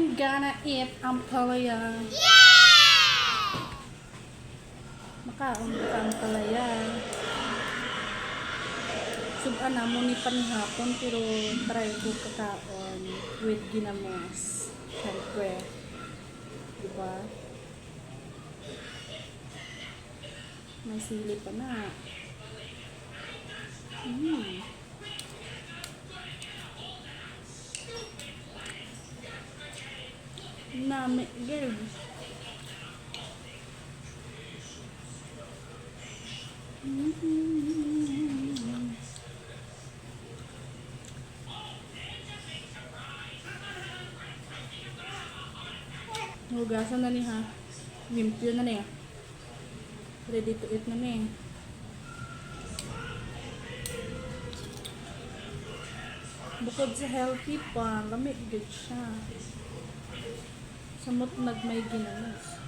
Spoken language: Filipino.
I'm gonna eat ampalaya. Makaon ka ampalaya. Suban na mo ni panhapon pero try ko kakaon with ginamos. Siyempre. Diba? May sili pa na. Nami, girl. Hugasan na ni ha. Limpyo na ni. Ready to eat na ni. Bukod sa healthy pa, lamig good siya. Samot nagmay ginamos.